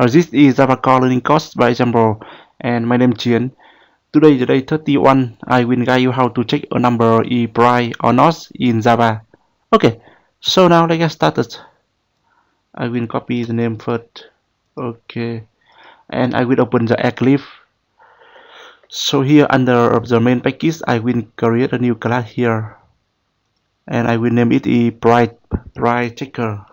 This is Java Core Learning Course by example, and my name is Chien. Today, the day 31, I will guide you how to check a number is prime or not in Java. Okay, so now let's get started. I will copy the name first. Okay, and I will open the Eclipse. So here under the main package, I will create a new class here, and I will name it a prime checker.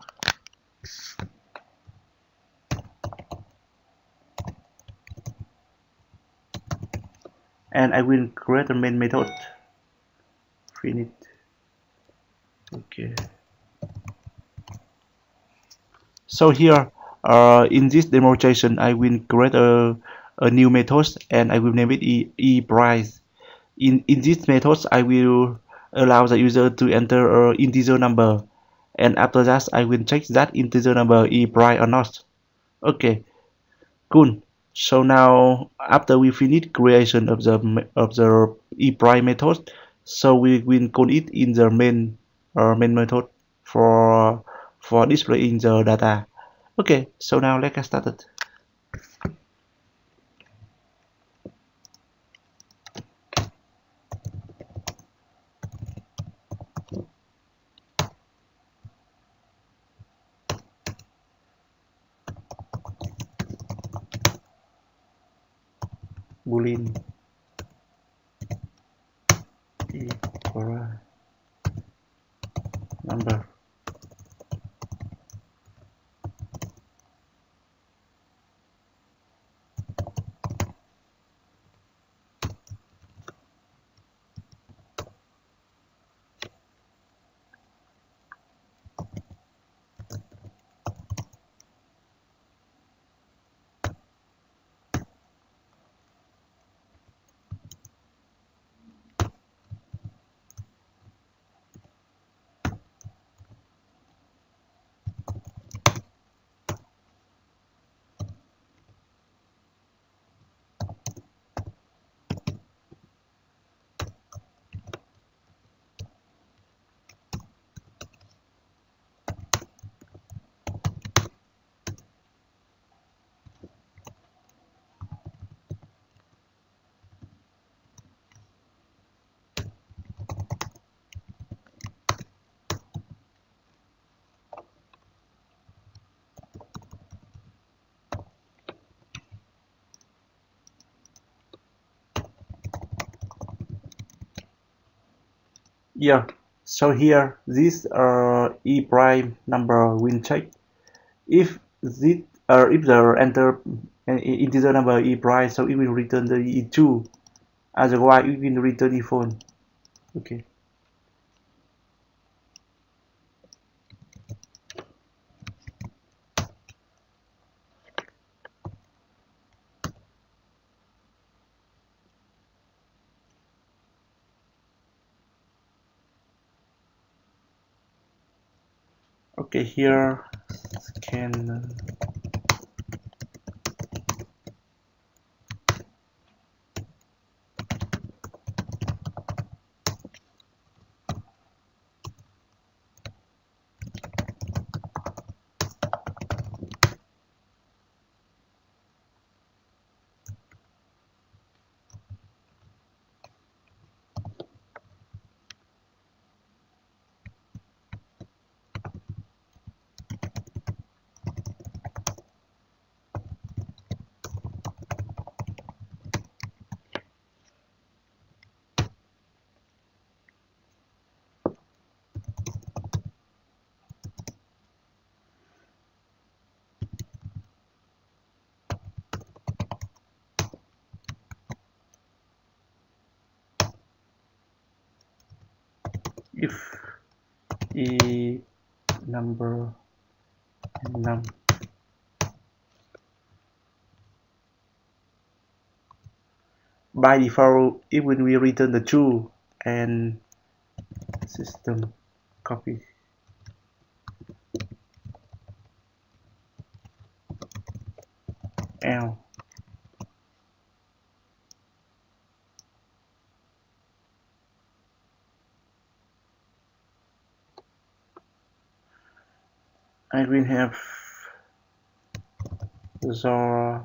And I will create a main method. Finish. Okay. So here, in this demonstration, I will create a new method and I will name it ePrice. In this method, I will allow the user to enter an integer number, and after that, I will check that integer number is prime or not. Okay, cool. So now, after we finish creation of the ePrice method, so we will call it in the main method for displaying the data. Okay, so now let's get started. Boolean equal number. Yeah, so here this e prime number will check if this if the enter an integer number e prime, so it will return the e2, otherwise it will return e phone. Okay. Okay, here scan. If e number num by default it will be return the true, and system copy L. I will have the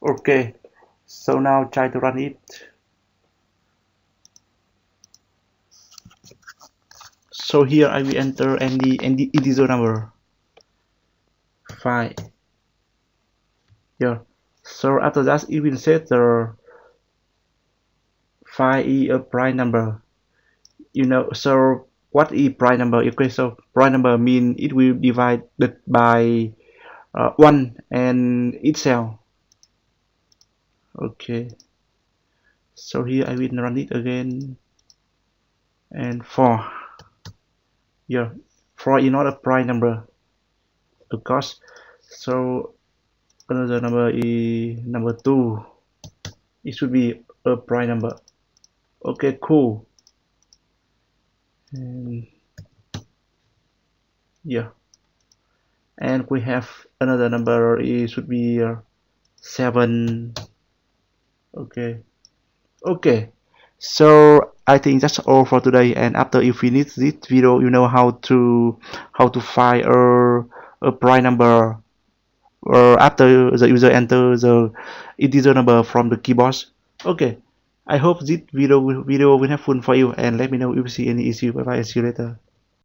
Okay, so now try to run it. So here I will enter any integer number 5 here. So after that it will set the 5 is a prime number. So what is prime number? Okay, so prime number mean it will divide it by 1 and itself. Okay, so here I will run it again, and 4 here. 4 is not a prime number, of course. So another number is number 2. It should be a prime number. Okay, cool. And yeah, and we have another number. It should be 7. Okay. Okay, so I think that's all for today. And after you finish this video, you know how to find a prime number, or after the user enter the integer number from the keyboard. Okay, I hope this video will have fun for you, and let me know if you see any issue. Bye bye, see you later.